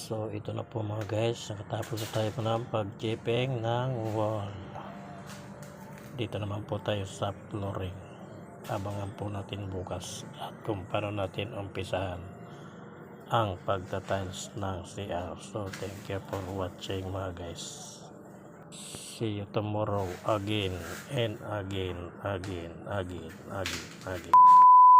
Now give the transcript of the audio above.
So ito na po mga guys, nakatapos na tayo po ng pag-chipping ng wall. Dito naman po tayo sa flooring. Abangan po natin bukas at kung paano natin umpisahan ang pagtatiles ng CR. So thank you for watching mga guys. See you tomorrow again and again.